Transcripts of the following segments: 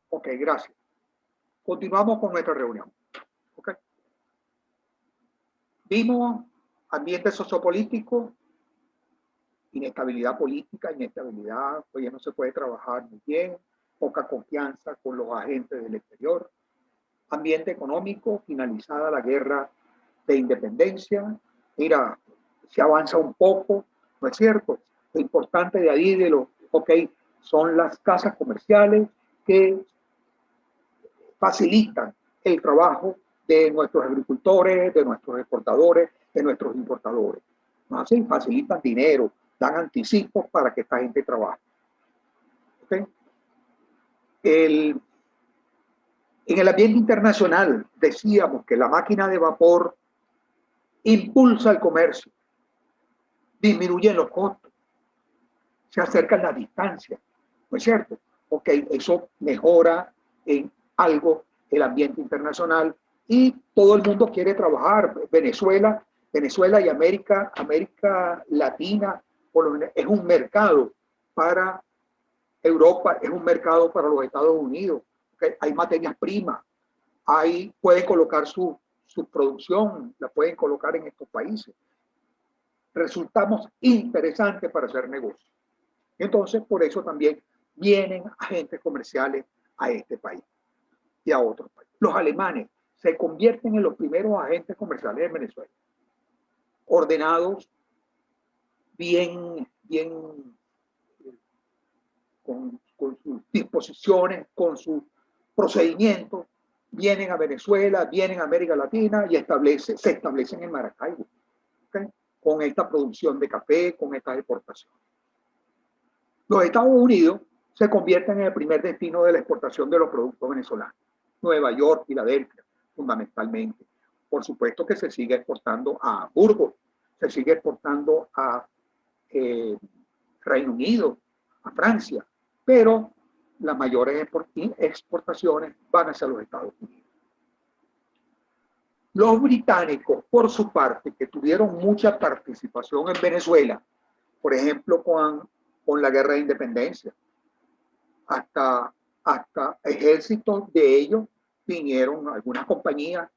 Ok, gracias. Continuamos con nuestra reunión. Okay. Vimos ambiente sociopolítico, inestabilidad política, inestabilidad, oye, no se puede trabajar muy bien, poca confianza con los agentes del exterior. Ambiente económico, finalizada la guerra de independencia. Mira, se avanza un poco, ¿no es cierto? Lo importante de ahí, ok, son las casas comerciales que facilitan el trabajo de nuestros agricultores, de nuestros exportadores, de nuestros importadores. ¿No? Así facilitan dinero, dan anticipos para que esta gente trabaje. ¿Okay? En el ambiente internacional decíamos que la máquina de vapor impulsa el comercio, disminuyen los costos, se acercan las distancias, ¿no es cierto? Ok, eso mejora en algo el ambiente internacional y todo el mundo quiere trabajar. Venezuela y América Latina es un mercado para Europa, es un mercado para los Estados Unidos. ¿Okay? Hay materias primas, pueden colocar su producción, la pueden colocar en estos países. Resultamos interesantes para hacer negocios. Entonces, por eso también vienen agentes comerciales a este país y a otros países. Los alemanes se convierten en los primeros agentes comerciales de Venezuela, ordenados, bien con sus disposiciones, con sus procedimientos, vienen a Venezuela, vienen a América Latina y se establecen en Maracaibo, ¿okay? Con esta producción de café, con estas exportaciones. Los Estados Unidos se convierten en el primer destino de la exportación de los productos venezolanos. Nueva York, Filadelfia, fundamentalmente. Por supuesto que se sigue exportando a Hamburgo, se sigue exportando a Reino Unido, a Francia, pero las mayores exportaciones van hacia los Estados Unidos. Los británicos, por su parte, que tuvieron mucha participación en Venezuela, por ejemplo, con la guerra de independencia, hasta ejércitos de ellos vinieron, algunas compañías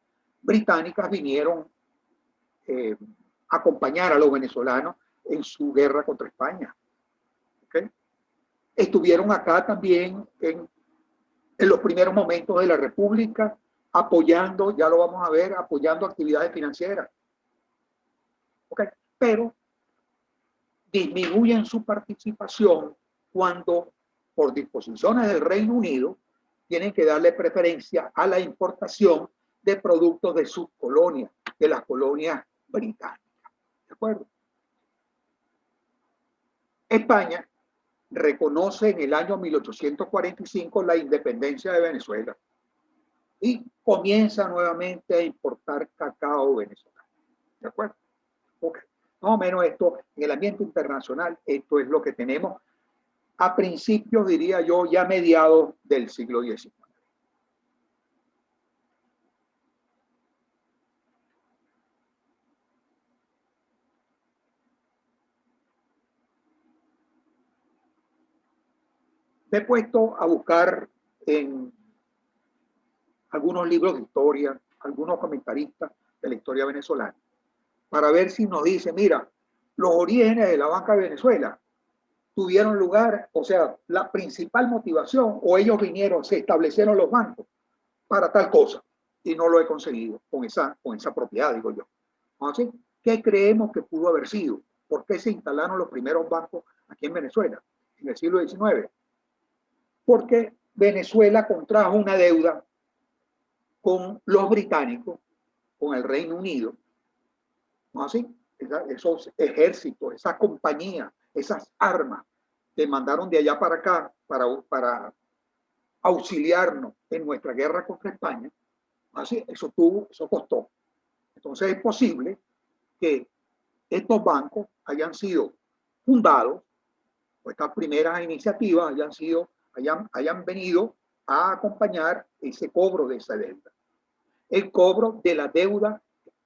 británicas vinieron a acompañar a los venezolanos en su guerra contra España. ¿Okay? Estuvieron acá también en los primeros momentos de la República, apoyando, ya lo vamos a ver, apoyando actividades financieras. ¿Okay? Pero disminuyen su participación cuando, por disposiciones del Reino Unido, tienen que darle preferencia a la importación de productos de sus colonias, de las colonias británicas. ¿De acuerdo? España reconoce en el año 1845 la independencia de Venezuela y comienza nuevamente a importar cacao venezolano. ¿De acuerdo? Okay. Más o menos esto, en el ambiente internacional, esto es lo que tenemos a principios, diría yo, ya mediados del siglo XIX. Me he puesto a buscar en algunos libros de historia, algunos comentaristas de la historia venezolana, para ver si nos dice, mira, los orígenes de la banca de Venezuela tuvieron lugar, o sea, la principal motivación, o ellos vinieron, se establecieron los bancos para tal cosa, y no lo he conseguido con esa propiedad, digo yo. ¿Así? ¿Qué creemos que pudo haber sido? ¿Por qué se instalaron los primeros bancos aquí en Venezuela en el siglo XIX? Porque Venezuela contrajo una deuda con los británicos, con el Reino Unido, ¿no así? Esos ejércitos, esas compañías, esas armas que mandaron de allá para acá para auxiliarnos en nuestra guerra contra España, así, eso costó. Entonces es posible que estos bancos hayan sido fundados, o estas primeras iniciativas hayan venido a acompañar ese cobro de esa deuda. El cobro de la deuda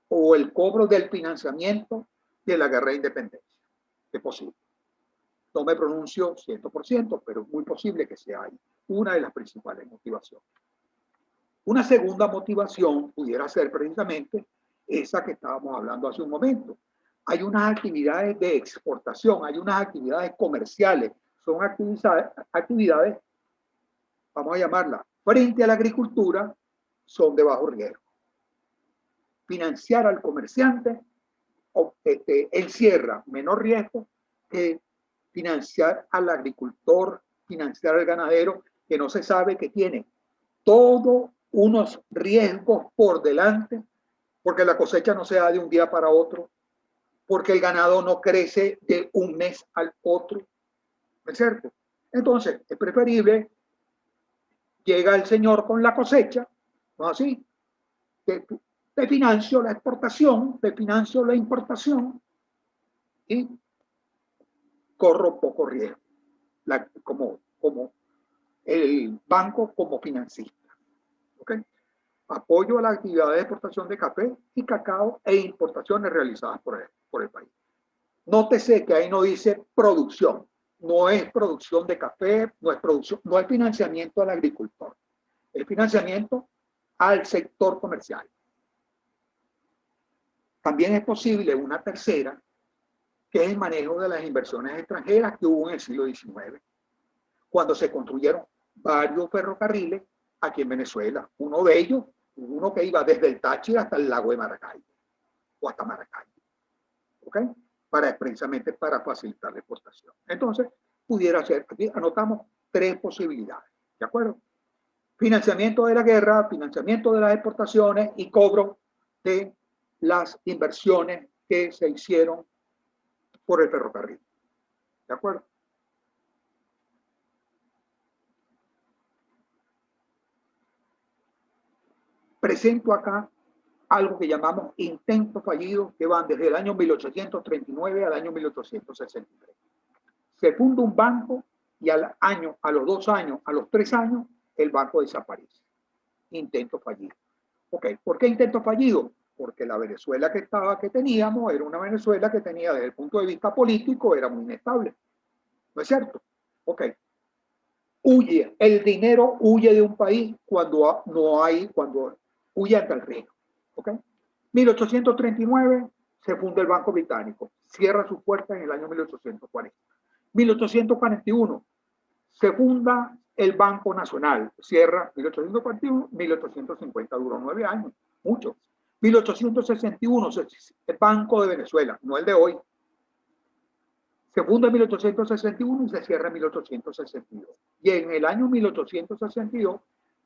o el cobro del financiamiento de la guerra de independencia. Es posible. No me pronuncio 100%, pero es muy posible que sea ahí una de las principales motivaciones. Una segunda motivación pudiera ser precisamente esa que estábamos hablando hace un momento. Hay unas actividades de exportación, hay unas actividades comerciales, son actividades, vamos a llamarlas, frente a la agricultura, son de bajo riesgo. Financiar al comerciante encierra menor riesgo que financiar al agricultor, financiar al ganadero, que no se sabe que tiene todos unos riesgos por delante, porque la cosecha no se da de un día para otro, porque el ganado no crece de un mes al otro, ¿no es cierto? Entonces, es preferible, llega el señor con la cosecha, ¿no así? Te financio la exportación, te financio la importación y corro poco riesgo, como el banco como financista. ¿Okay? Apoyo a la actividad de exportación de café y cacao e importaciones realizadas por el país. Nótese que ahí no dice producción, no es producción de café, no es producción, no es financiamiento al agricultor, es financiamiento al sector comercial. También es posible una tercera, que es el manejo de las inversiones extranjeras que hubo en el siglo XIX, cuando se construyeron varios ferrocarriles aquí en Venezuela. Uno de ellos, uno que iba desde el Táchira hasta el lago de Maracaibo, o hasta Maracaibo, ¿ok? Precisamente para facilitar la exportación. Entonces, pudiera ser, aquí anotamos 3 posibilidades, ¿de acuerdo? Financiamiento de la guerra, financiamiento de las exportaciones y cobro de las inversiones que se hicieron por el ferrocarril. ¿De acuerdo? Presento acá algo que llamamos intentos fallidos que van desde el año 1839 al año 1863. Se funda un banco y al año, a los 2 años, a los 3 años, el banco desaparece. Intento fallido. Ok, ¿por qué intento fallido? Porque la Venezuela que teníamos era una Venezuela que tenía desde el punto de vista político, era muy inestable. ¿No es cierto? Ok. Huye, el dinero huye de un país cuando no hay, cuando huye ante el riesgo. ¿Ok? 1839 se funda el Banco Británico, cierra sus puertas en el año 1840. 1841 se funda el Banco Nacional, cierra 1841, 1850, duró 9 años, mucho. 1861 el Banco de Venezuela, no el de hoy. Se funda en 1861 y se cierra en 1862. Y en el año 1862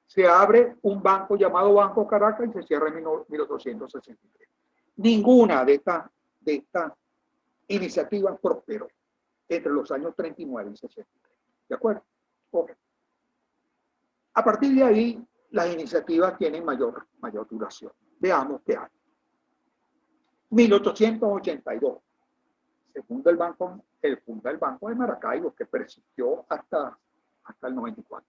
se abre un banco llamado Banco Caracas y se cierra en 1863. Ninguna de estas iniciativas prosperó entre los años 39 y 63. ¿De acuerdo? Okay. A partir de ahí, las iniciativas tienen mayor duración. Veamos qué hay. 1882. Se funda el banco de Maracaibo, que persistió hasta el 94.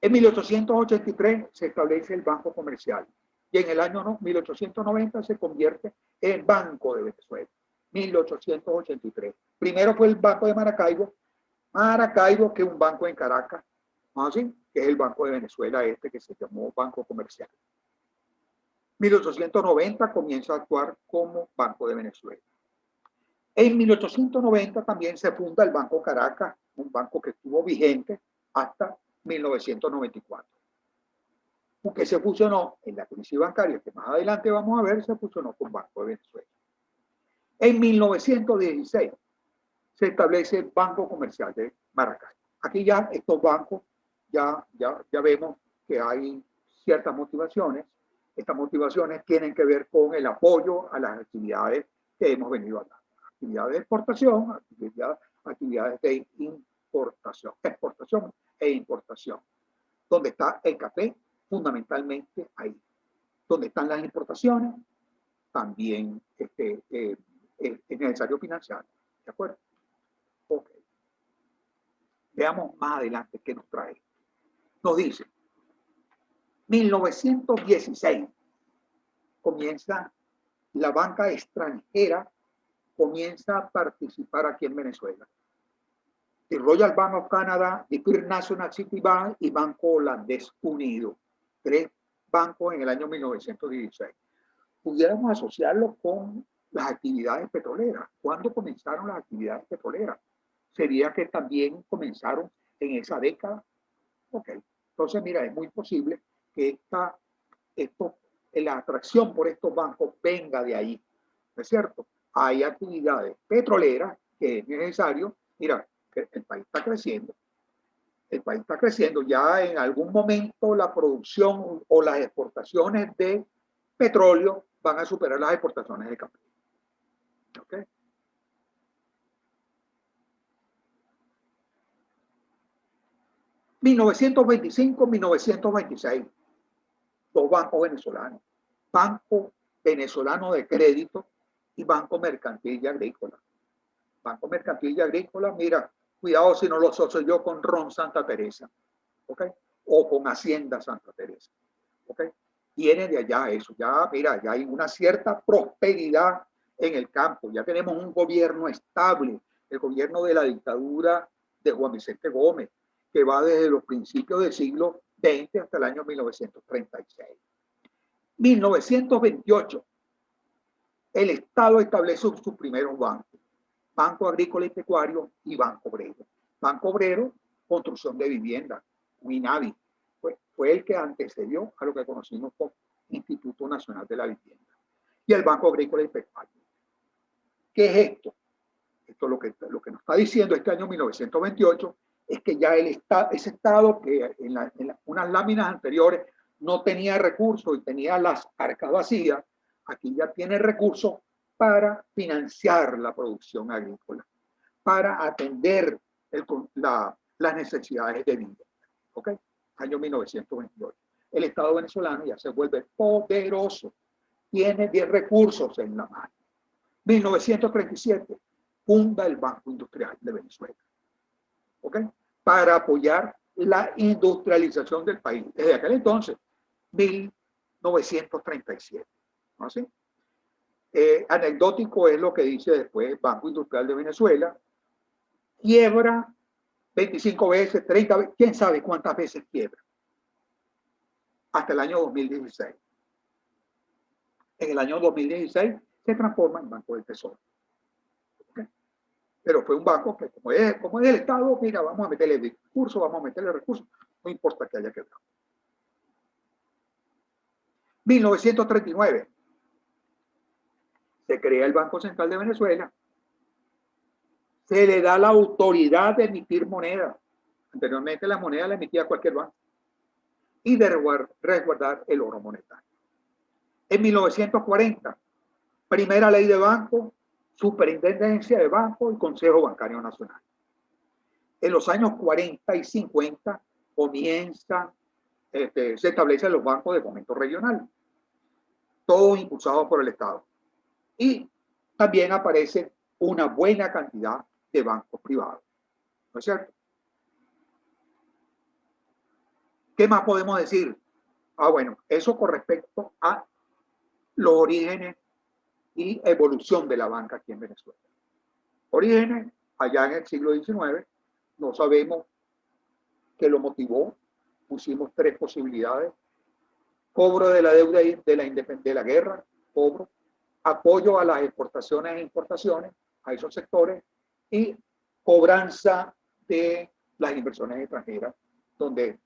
En 1883 se establece el Banco Comercial y en el año 1890 se convierte en Banco de Venezuela. 1883. Primero fue el Banco de Maracaibo, que es un banco en Caracas, ¿sí? Que es el Banco de Venezuela que se llamó Banco Comercial. 1890 comienza a actuar como Banco de Venezuela. En 1890 también se funda el Banco Caracas, un banco que estuvo vigente hasta 1994. Que se fusionó en la crisis bancaria, que más adelante vamos a ver, se fusionó con Banco de Venezuela. En 1916 se establece el Banco Comercial de Maracaibo. Aquí ya estos bancos, ya vemos que hay ciertas motivaciones. Estas motivaciones tienen que ver con el apoyo a las actividades que hemos venido hablando. Actividades de exportación, actividades de importación, exportación e importación. Donde está el café, fundamentalmente ahí. Donde están las importaciones, también es necesario financiar. ¿De acuerdo? Ok. Veamos más adelante qué nos trae. Nos dice, 1916 comienza la banca extranjera, comienza a participar aquí en Venezuela. The Royal Bank of Canada, the First National City Bank y Banco Holandés Unido. 3 bancos en el año 1916. Pudiéramos asociarlo con las actividades petroleras. ¿Cuándo comenzaron las actividades petroleras? ¿Sería que también comenzaron en esa década? Ok. Entonces, mira, es muy posible que la atracción por estos bancos venga de ahí. ¿No es cierto? Hay actividades petroleras que es necesario. Mira, el país está creciendo. El país está creciendo. Ya en algún momento la producción o las exportaciones de petróleo van a superar las exportaciones de café. ¿Okay? ¿1925-1926? Dos bancos venezolanos. Banco Venezolano de Crédito y Banco Mercantil y Agrícola. Banco Mercantil y Agrícola, mira, cuidado si no lo asocio yo con Ron Santa Teresa, ¿ok? O con Hacienda Santa Teresa, ¿ok? Viene de allá eso, ya, mira, ya hay una cierta prosperidad en el campo, ya tenemos un gobierno estable, el gobierno de la dictadura de Juan Vicente Gómez, que va desde los principios del siglo XX hasta el año 1936. 1928, el Estado establece sus primeros bancos. Banco Agrícola y Pecuario y Banco Obrero. Banco Obrero, construcción de vivienda, Winavi, fue el que antecedió a lo que conocimos como Instituto Nacional de la Vivienda. Y el Banco Agrícola y Pecuario. ¿Qué es esto? Esto lo que nos está diciendo este año 1928 es que ya ese Estado que en unas láminas anteriores no tenía recursos y tenía las arcas vacías, aquí ya tiene recursos para financiar la producción agrícola, para atender las necesidades de vida. ¿Ok? Año 1928. El Estado venezolano ya se vuelve poderoso, tiene 10 recursos en la mano. 1937, funda el Banco Industrial de Venezuela. ¿Ok? Para apoyar la industrialización del país. Desde aquel entonces, 1937. ¿No así? Anecdótico es lo que dice después Banco Industrial de Venezuela. Quiebra 25 veces, 30 veces, quién sabe cuántas veces quiebra. Hasta el año 2016. En el año 2016 se transforma en Banco del Tesoro. ¿Okay? Pero fue un banco que, como es el Estado, mira, vamos a meterle recursos, no importa que haya quebrado. 1939. Se crea el Banco Central de Venezuela, se le da la autoridad de emitir moneda. Anteriormente la moneda la emitía cualquier banco. Y de resguardar el oro monetario. En 1940, primera ley de banco, superintendencia de banco y Consejo Bancario Nacional. En los años 40 y 50 se establecen los bancos de fomento regional, todos impulsados por el Estado. Y también aparece una buena cantidad de bancos privados. ¿No es cierto? ¿Qué más podemos decir? Bueno, eso con respecto a los orígenes y evolución de la banca aquí en Venezuela. Orígenes, allá en el siglo XIX, no sabemos qué lo motivó. Pusimos 3 posibilidades. Cobro de la deuda de la guerra, cobro, apoyo a las exportaciones e importaciones, a esos sectores, y cobranza de las inversiones extranjeras, donde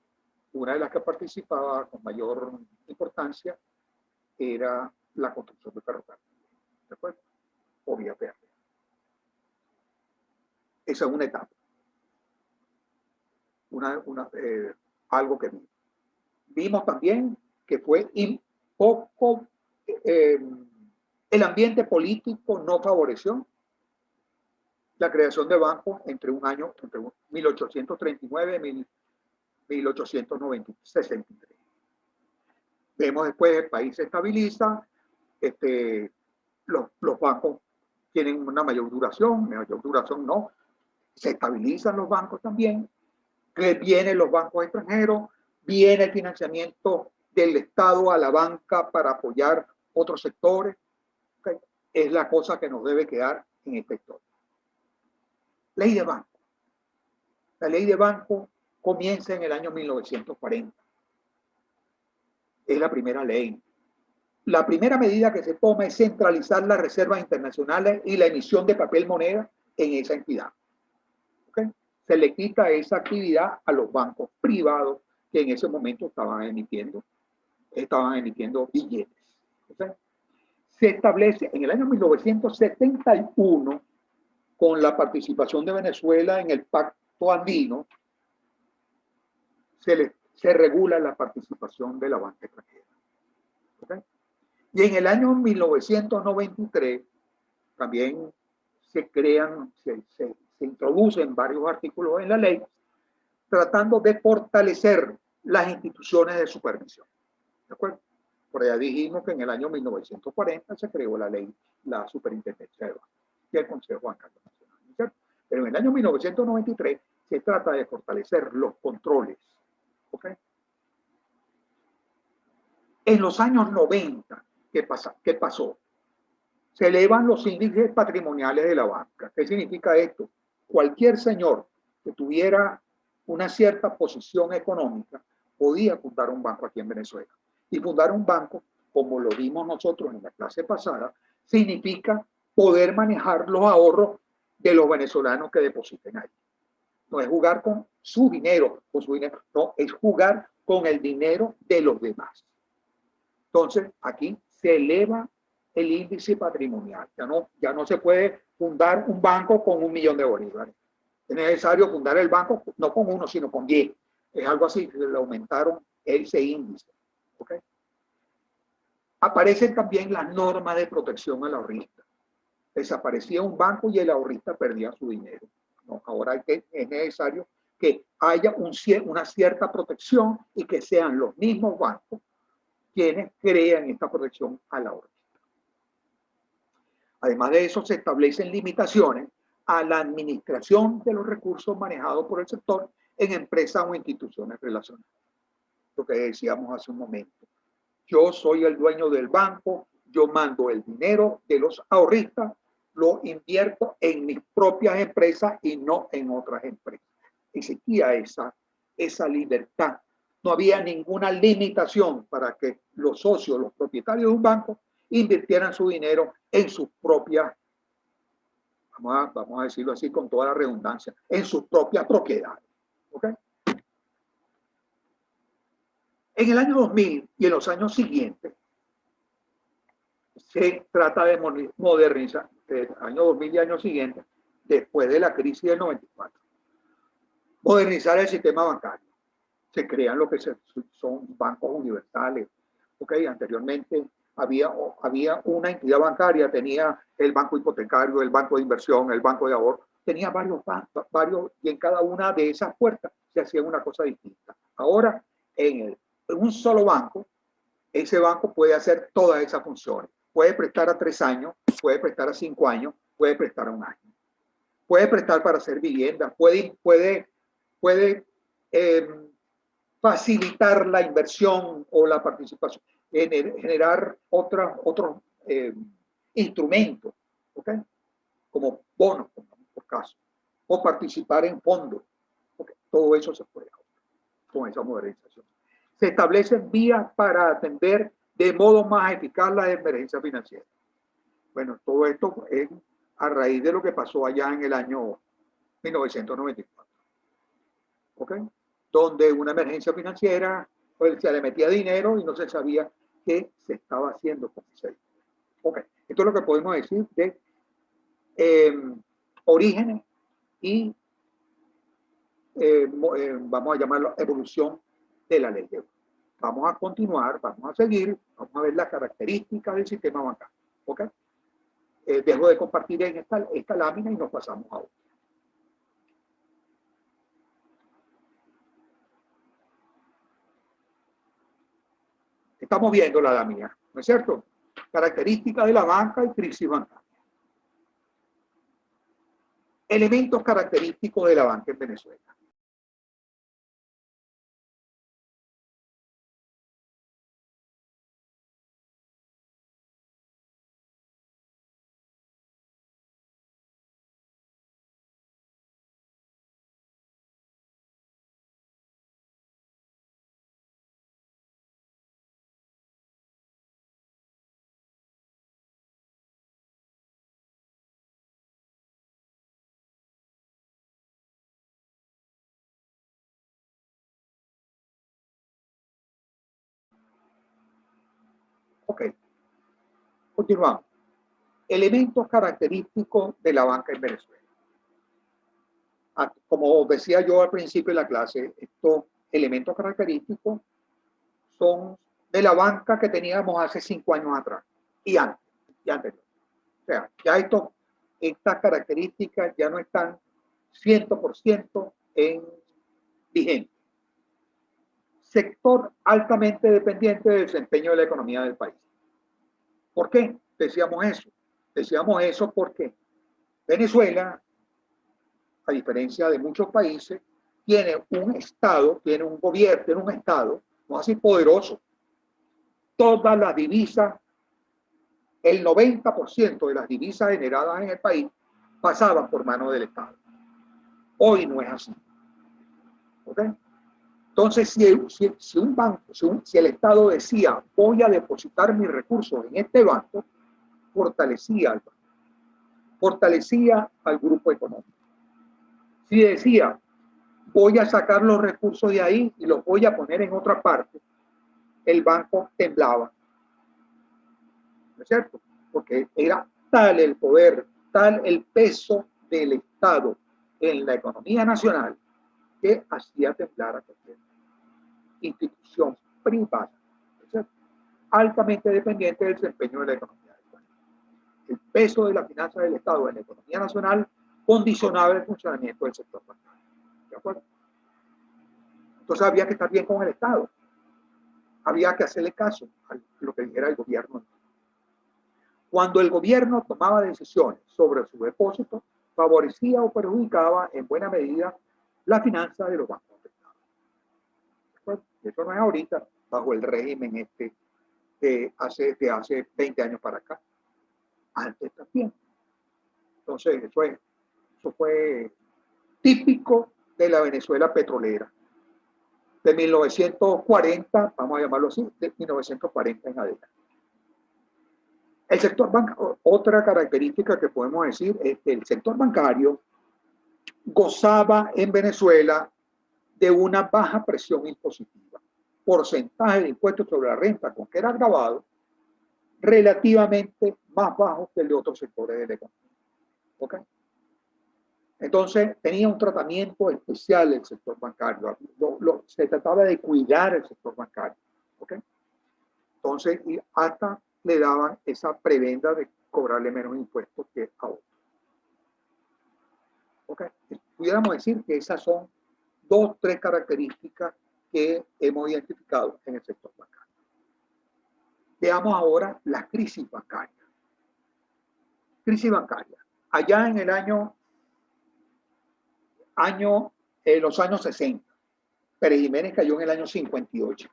una de las que participaba con mayor importancia era la construcción de ferrocarriles, ¿de acuerdo? O vía férrea. Esa es una etapa. Algo que vimos. Vimos también que fue poco, el ambiente político no favoreció la creación de bancos entre 1839 y 1863. Vemos después el país se estabiliza, los bancos tienen una mayor duración no, se estabilizan los bancos también, vienen los bancos extranjeros, viene el financiamiento del Estado a la banca para apoyar otros sectores. ¿Okay? Es la cosa que nos debe quedar en esta historia. Ley de banco. La ley de banco comienza en el año 1940. Es la primera ley. La primera medida que se toma es centralizar las reservas internacionales y la emisión de papel moneda en esa entidad. ¿Okay? Se le quita esa actividad a los bancos privados que en ese momento estaban emitiendo billetes. ¿Okay? Se establece en el año 1971, con la participación de Venezuela en el Pacto Andino, se regula la participación de la banca extranjera. ¿Okay? Y en el año 1993 también se introducen varios artículos en la ley tratando de fortalecer las instituciones de supervisión. ¿De acuerdo? Por allá dijimos que en el año 1940 se creó la ley, la Superintendencia de Bancos y el Consejo Bancario Nacional. ¿Cierto? Pero en el año 1993 se trata de fortalecer los controles. ¿Okay? En los años 90, ¿qué pasó? Se elevan los índices patrimoniales de la banca. ¿Qué significa esto? Cualquier señor que tuviera una cierta posición económica podía fundar un banco aquí en Venezuela. Y fundar un banco, como lo vimos nosotros en la clase pasada, significa poder manejar los ahorros de los venezolanos que depositen ahí. No es jugar con su dinero, no, es jugar con el dinero de los demás. Entonces, aquí se eleva el índice patrimonial. Ya no se puede fundar un banco con 1.000.000 de bolívares. Es necesario fundar el banco no con 1, sino con 10. Es algo así, le aumentaron ese índice. ¿Okay? Aparecen también las normas de protección al ahorrista. Desaparecía un banco y el ahorrista perdía su dinero. No, ahora es necesario que haya una cierta protección y que sean los mismos bancos quienes crean esta protección al ahorrista. Además de eso, se establecen limitaciones a la administración de los recursos manejados por el sector en empresas o instituciones relacionadas. Lo que decíamos hace un momento. Yo soy el dueño del banco, yo mando el dinero de los ahorristas, lo invierto en mis propias empresas y no en otras empresas. Existía esa libertad. No había ninguna limitación para que los socios, los propietarios de un banco, invirtieran su dinero en sus propias, vamos a decirlo así con toda la redundancia, en sus propias propiedades. ¿Okay? En el año 2000 y en los años siguientes, se trata de modernizar, el año 2000 y años siguientes, después de la crisis del 94, modernizar el sistema bancario. Se crean lo que son bancos universales. Okay, anteriormente había una entidad bancaria, tenía el banco hipotecario, el banco de inversión, el banco de ahorro, tenía varios bancos, y en cada una de esas puertas se hacía una cosa distinta. Ahora, en un solo banco, ese banco puede hacer todas esas funciones. Puede prestar a 3 años, puede prestar a 5 años, puede prestar a 1 año. Puede prestar para hacer vivienda, puede facilitar la inversión o la participación, generar otros instrumentos, ¿okay? Como bonos, por caso, o participar en fondos. ¿Okay? Todo eso se puede hacer con esa modernización. Se establecen vías para atender de modo más eficaz las emergencias financieras. Bueno, todo esto es a raíz de lo que pasó allá en el año 1994. ¿Ok? Donde una emergencia financiera, pues se le metía dinero y no se sabía qué se estaba haciendo con ese dinero. ¿Ok? Esto es lo que podemos decir de orígenes y vamos a llamarlo evolución de la ley de oro. Vamos a continuar, vamos a seguir, vamos a ver las características del sistema bancario. ¿Ok? Dejo de compartir en esta lámina y nos pasamos a otra. Estamos viendo la lámina, ¿no es cierto? Características de la banca y crisis bancaria. Elementos característicos de la banca en Venezuela. Ok, continuamos. Elementos característicos de la banca en Venezuela. Como decía yo al principio de la clase, estos elementos característicos son de la banca que teníamos hace 5 años atrás y antes. O sea, ya estas características ya no están 100% en vigente. Sector altamente dependiente del desempeño de la economía del país. ¿Por qué decíamos eso? Decíamos eso porque Venezuela, a diferencia de muchos países, tiene un Estado, tiene un gobierno, tiene un Estado, no así poderoso. Todas las divisas, el 90% de las divisas generadas en el país pasaban por mano del Estado. Hoy no es así. ¿Ok? Entonces, si un banco, si el Estado decía, voy a depositar mis recursos en este banco, fortalecía al grupo económico. Si decía, voy a sacar los recursos de ahí y los voy a poner en otra parte, el banco temblaba. ¿No es cierto? Porque era tal el poder, tal el peso del Estado en la economía nacional que hacía temblar a cualquier institución privada, ¿no es cierto? Altamente dependiente del desempeño de la economía del país. El peso de la finanza del Estado en la economía nacional condicionaba el funcionamiento del sector bancario. ¿De acuerdo? Entonces había que estar bien con el Estado. Había que hacerle caso a lo que dijera el gobierno. Cuando el gobierno tomaba decisiones sobre su depósito, favorecía o perjudicaba en buena medida la finanza de los bancos afectados. Eso no es ahorita, bajo el régimen de hace 20 años para acá. Antes también. Entonces, eso fue típico de la Venezuela petrolera. De 1940, vamos a llamarlo así, de 1940 en adelante. El sector bancario, otra característica que podemos decir es que el sector bancario gozaba en Venezuela de una baja presión impositiva, porcentaje de impuestos sobre la renta con que era grabado relativamente más bajo que el de otros sectores de la economía. ¿Okay? Entonces tenía un tratamiento especial el sector bancario, se trataba de cuidar el sector bancario. ¿Okay? Entonces, y hasta le daban esa prebenda de cobrarle menos impuestos que a otros. ¿Okay? Pudiéramos decir que esas son 2, 3 características que hemos identificado en el sector bancario. Veamos ahora la crisis bancaria. Crisis bancaria. Allá en el los años 60, Pérez Jiménez cayó en el año 58.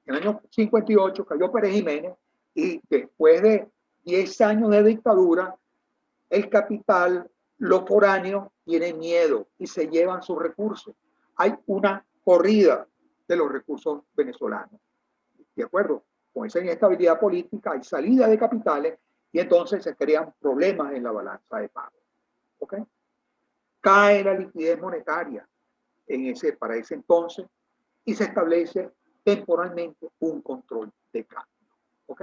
En el año 58 cayó Pérez Jiménez y después de 10 años de dictadura, el capital, los foráneos tienen miedo y se llevan sus recursos. Hay una corrida de los recursos venezolanos. ¿De acuerdo? Con esa inestabilidad política hay salida de capitales y entonces se crean problemas en la balanza de pago. ¿Ok? Cae la liquidez monetaria para ese entonces y se establece temporalmente un control de cambio. ¿Ok?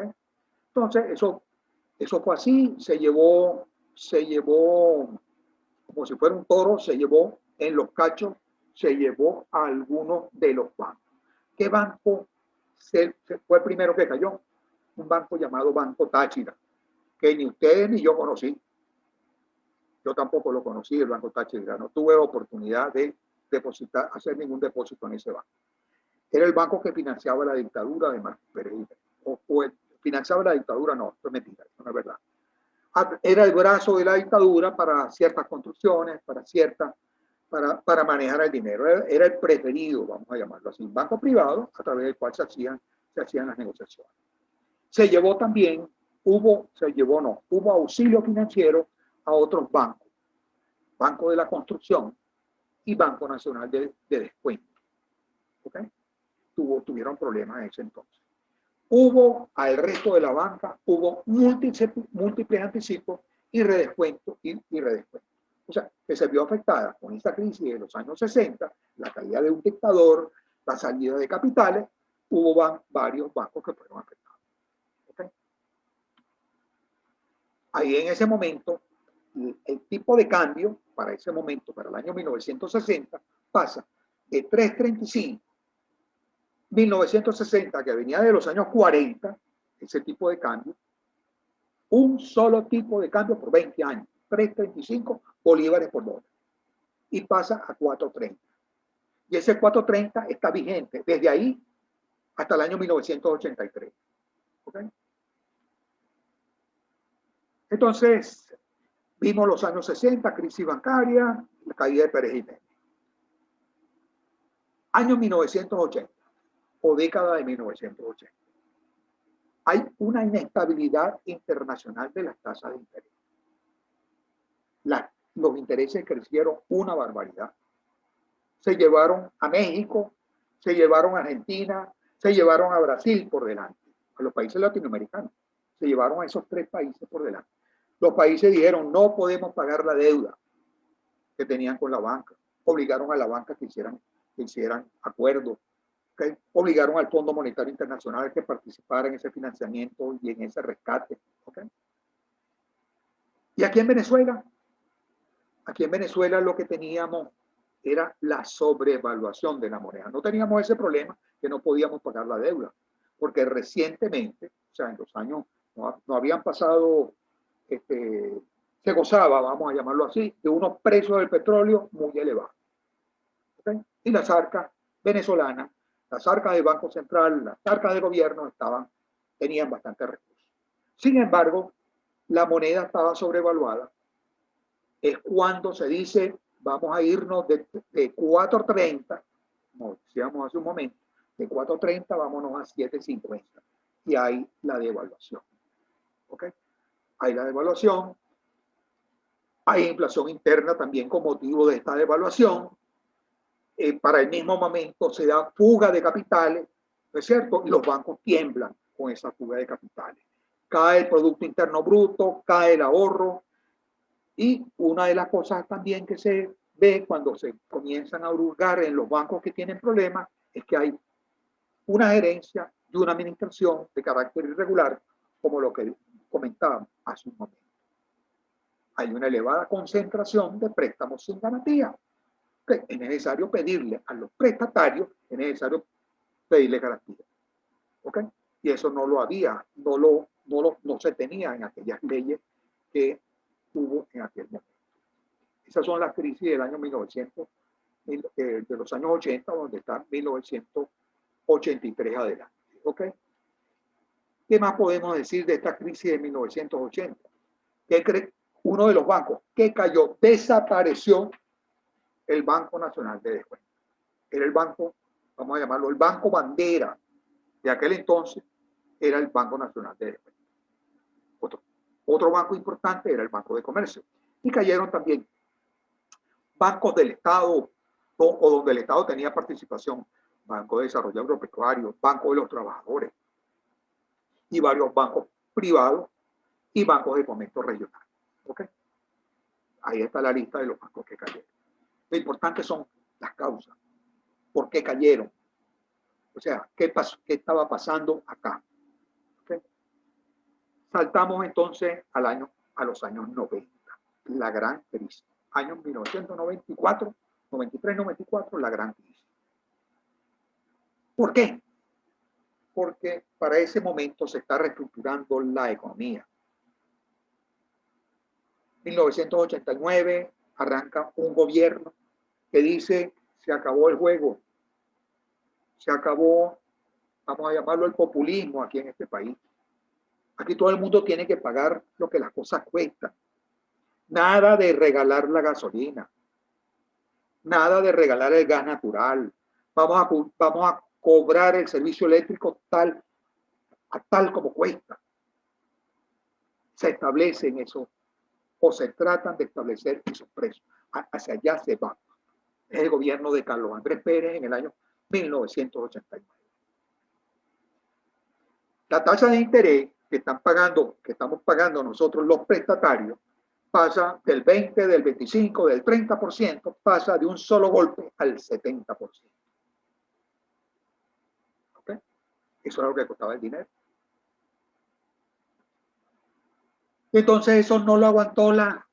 Entonces, eso fue así, se llevó como si fuera un toro, se llevó en los cachos, se llevó a algunos de los bancos. ¿Qué banco fue el primero que cayó? Un banco llamado Banco Táchira, que ni ustedes ni yo conocí. Yo tampoco lo conocí, el Banco Táchira. No tuve oportunidad de hacer ningún depósito en ese banco. Era el banco que financiaba la dictadura de Marcos Pérez. Financiaba la dictadura, no, eso es mentira, eso no es verdad. Era el brazo de la dictadura para ciertas construcciones, para manejar el dinero. Era el preferido, vamos a llamarlo así, un banco privado a través del cual se hacían las negociaciones. Hubo auxilio financiero a otros bancos, Banco de la Construcción y Banco Nacional de Descuento. ¿Okay? Tuvieron problemas en ese entonces. Al resto de la banca, hubo múltiples anticipos y redescuentos y redescuentos. O sea, que se vio afectada con esta crisis de los años 60, la caída de un dictador, la salida de capitales, hubo varios bancos que fueron afectados. Ahí en ese momento, el tipo de cambio para ese momento, para el año 1960, pasa de 3.35, 1960, que venía de los años 40, ese tipo de cambio, un solo tipo de cambio por 20 años, 3.35 bolívares por dólar, y pasa a 4.30. Y ese 4.30 está vigente desde ahí hasta el año 1983. ¿Okay? Entonces, vimos los años 60, crisis bancaria, la caída de Pérez Jiménez. Año 1980 o década de 1980. Hay una inestabilidad internacional de las tasas de interés. Los intereses crecieron una barbaridad. Se llevaron a México, se llevaron a Argentina, se llevaron a Brasil por delante, a los países latinoamericanos. Se llevaron a esos 3 países por delante. Los países dijeron, no podemos pagar la deuda que tenían con la banca. Obligaron a la banca que hicieran acuerdos. ¿Okay? Obligaron al Fondo Monetario Internacional a que participara en ese financiamiento y en ese rescate. ¿Okay? Y aquí en Venezuela lo que teníamos era la sobrevaluación de la moneda. No teníamos ese problema que no podíamos pagar la deuda, porque recientemente, o sea, en los años, no habían pasado, se gozaba, vamos a llamarlo así, de unos precios del petróleo muy elevados. ¿Okay? Y las arcas venezolanas, las arcas del Banco Central, las arcas del gobierno tenían bastante recursos. Sin embargo, la moneda estaba sobrevaluada. Es cuando se dice, vamos a irnos de 4.30, como decíamos hace un momento, de 4.30 vámonos a 7.50. Y hay la devaluación. ¿Ok? Hay la devaluación. Hay inflación interna también con motivo de esta devaluación. Para el mismo momento se da fuga de capitales, ¿no es cierto? Y los bancos tiemblan con esa fuga de capitales. Cae el Producto Interno Bruto, cae el ahorro. Y una de las cosas también que se ve cuando se comienzan a hurgar en los bancos que tienen problemas es que hay una gerencia y una administración de carácter irregular, como lo que comentábamos hace un momento. Hay una elevada concentración de préstamos sin garantía. Es necesario pedirle a los prestatarios, es necesario pedirle garantía. ¿Ok? Y eso no lo había, no se tenía en aquellas leyes que hubo en aquel momento. Esas son las crisis del año 1900, de los años 80, donde está 1983 adelante. ¿Ok? ¿Qué más podemos decir de esta crisis de 1980? Uno de los bancos que cayó, desapareció el Banco Nacional de Descuento. Era el banco, vamos a llamarlo el banco bandera de aquel entonces, era el Banco Nacional de Descuento. Otro banco importante era el Banco de Comercio. Y cayeron también bancos del Estado o donde el Estado tenía participación, Banco de Desarrollo Agropecuario, Banco de los Trabajadores y varios bancos privados y bancos de fomento regional. ¿Okay? Ahí está la lista de los bancos que cayeron. Lo importante son las causas. ¿Por qué cayeron? O sea, ¿qué estaba pasando acá? ¿Okay? Saltamos entonces a los años 90, la gran crisis. Años 1994, 93, 94, la gran crisis. ¿Por qué? Porque para ese momento se está reestructurando la economía. 1989 arranca un gobierno que dice, se acabó el juego, se acabó, vamos a llamarlo el populismo aquí en este país. Aquí todo el mundo tiene que pagar lo que las cosas cuestan. Nada de regalar la gasolina, nada de regalar el gas natural. Vamos a cobrar el servicio eléctrico tal como cuesta. Se establecen eso o se tratan de establecer esos precios. Hacia allá se va. Es el gobierno de Carlos Andrés Pérez en el año 1989. La tasa de interés que estamos pagando nosotros los prestatarios, pasa del 20, del 25, del 30%, pasa de un solo golpe al 70%. ¿Okay? Eso era lo que costaba el dinero. Entonces eso no lo aguantó la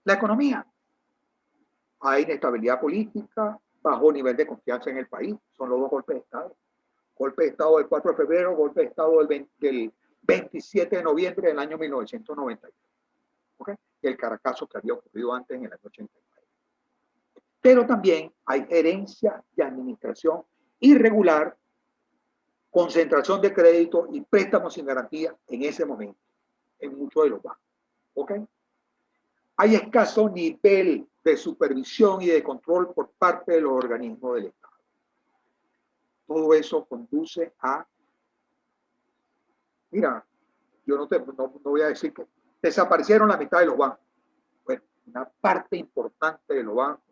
economía. Hay inestabilidad política, bajo nivel de confianza en el país. Son los dos golpes de Estado. Golpe de Estado del 4 de febrero, golpe de Estado del 27 de noviembre del año 1990. ¿Okay? Y el Caracazo que había ocurrido antes en el año 89. Pero también hay gerencia de administración irregular, concentración de crédito y préstamos sin garantía en ese momento, en muchos de los bancos. ¿Okay? Hay escaso nivel de supervisión y de control por parte de los organismos del Estado. Todo eso conduce a, mira, yo no voy a decir que desaparecieron la mitad de los bancos. Bueno, una parte importante de los bancos,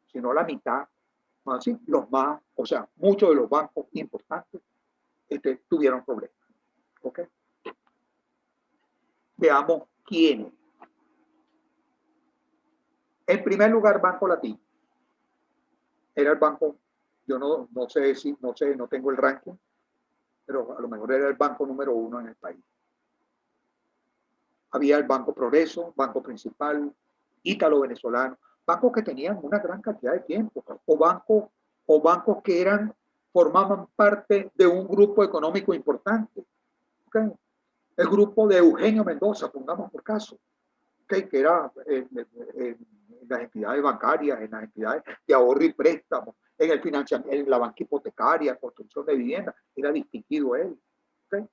si no la mitad, así, los más, o sea, muchos de los bancos importantes tuvieron problemas. ¿Okay? Veamos quiénes. En primer lugar, Banco Latino. Era el banco, yo no sé si, no tengo el ranking, pero a lo mejor era el banco número 1 en el país. Había el Banco Progreso, Banco Principal, Ítalo Venezolano, bancos que tenían una gran cantidad de tiempo, o bancos que formaban parte de un grupo económico importante. ¿Okay? El grupo de Eugenio Mendoza, pongamos por caso, ¿okay? Que era en las entidades bancarias, en las entidades de ahorro y préstamo, en el financiamiento, en la banca hipotecaria, construcción de vivienda, era distinguido él. ¿Okay?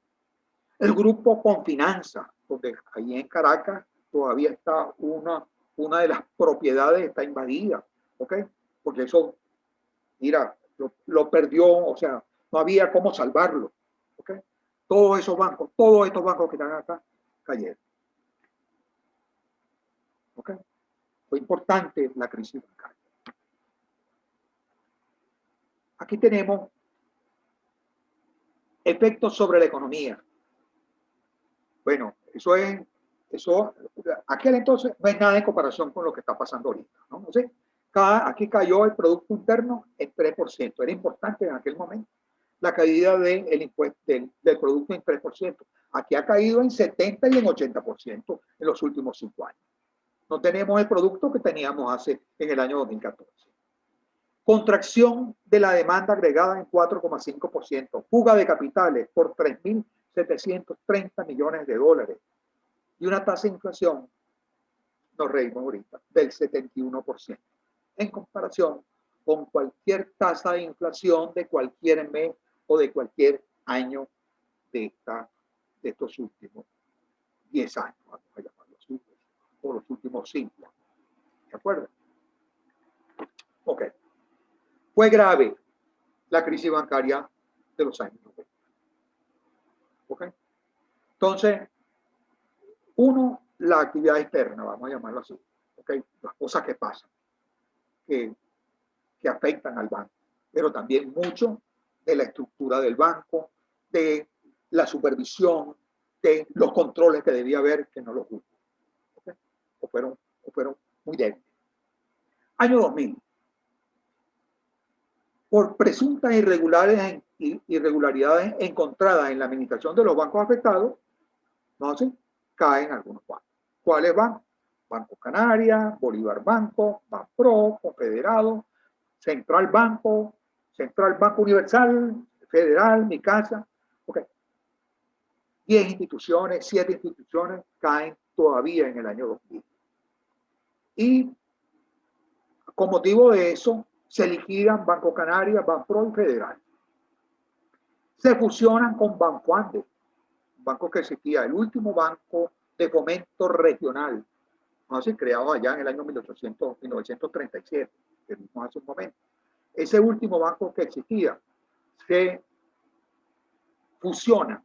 El grupo Confinanza, donde ahí en Caracas todavía está una de las propiedades está invadida, ¿ok? Porque eso, mira, lo perdió, o sea, no había cómo salvarlo, ¿ok? Todos estos bancos que están acá cayeron, ¿ok? Fue importante la crisis bancaria. Aquí tenemos efectos sobre la economía. Bueno, eso, aquel entonces no es nada en comparación con lo que está pasando ahorita, ¿no? Entonces, aquí cayó el Producto Interno en 3%. Era importante en aquel momento la caída del Producto en 3%. Aquí ha caído en 70 y en 80% en los últimos 5 años. No tenemos el producto que teníamos en el año 2014. Contracción de la demanda agregada en 4,5%. Fuga de capitales por 3.730 millones de dólares. Y una tasa de inflación, nos reímos ahorita, del 71%. En comparación con cualquier tasa de inflación de cualquier mes o de cualquier año de estos últimos 10 años, vamos a llamarlo así, o los últimos 5 años. ¿De acuerdo? Ok. Fue grave la crisis bancaria de los años 90. ¿Ok? Entonces, la actividad externa, vamos a llamarlo así. ¿Ok? Las cosas que pasan, que afectan al banco, pero también mucho de la estructura del banco, de la supervisión, de los controles que debía haber, que no los hubo. ¿Okay? O fueron muy débiles. Año 2000. Por presuntas irregularidades encontradas en la administración de los bancos afectados, entonces caen algunos bancos. ¿Cuáles bancos? Banco Canaria, Bolívar Banco, Banpro, Confederado, Central Banco Universal, Federal, Mi Casa. Okay. 7 instituciones caen todavía en el año 2000. Y con motivo de eso, se liquidan Banco Canaria, Banpro y Federal. Se fusionan con Banco Andes, un banco que existía, el último banco de fomento regional, así creado allá en el año 1937, que vimos hace un momento. Ese último banco que existía se fusiona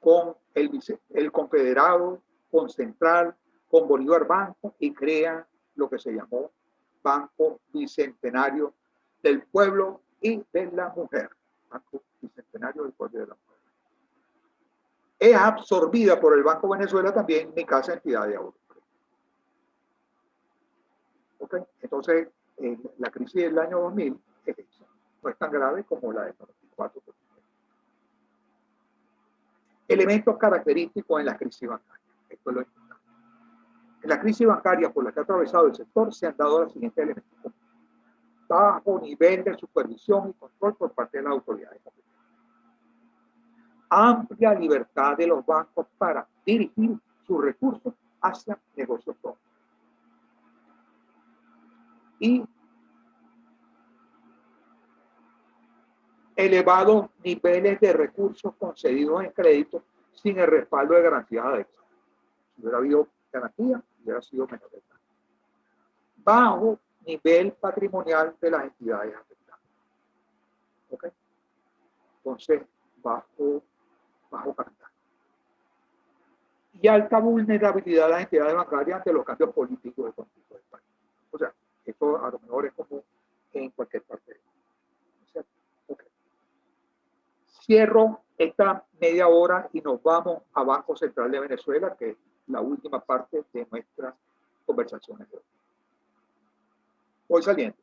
con el Confederado, con Central, con Bolívar Banco y crea lo que se llamó Banco Bicentenario del Pueblo y de la Mujer. Banco Bicentenario del Pueblo y de la Mujer. Es absorbida por el Banco Venezuela también, Mi Casa, entidad de ahorro. ¿Okay? Entonces, la crisis del año 2000 es esa. No es tan grave como la del 94. Elementos característicos en la crisis bancaria. Esto es lo importante. En la crisis bancaria por la que ha atravesado el sector se han dado los siguientes elementos: bajo nivel de supervisión y control por parte de las autoridades competentes, amplia libertad de los bancos para dirigir sus recursos hacia negocios propios y elevados niveles de recursos concedidos en crédito sin el respaldo de garantías adexas. Si hubiera habido garantía, hubiera sido menor el daño. Bajo nivel patrimonial de las entidades afectadas. ¿Ok? Entonces, bajo capital. Y alta vulnerabilidad de las entidades bancarias ante los cambios políticos de conflicto del país. O sea, esto a lo mejor es como en cualquier parte del mundo. Okay. Cierro esta media hora y nos vamos a Banco Central de Venezuela, que es la última parte de nuestras conversaciones de hoy. Voy saliendo.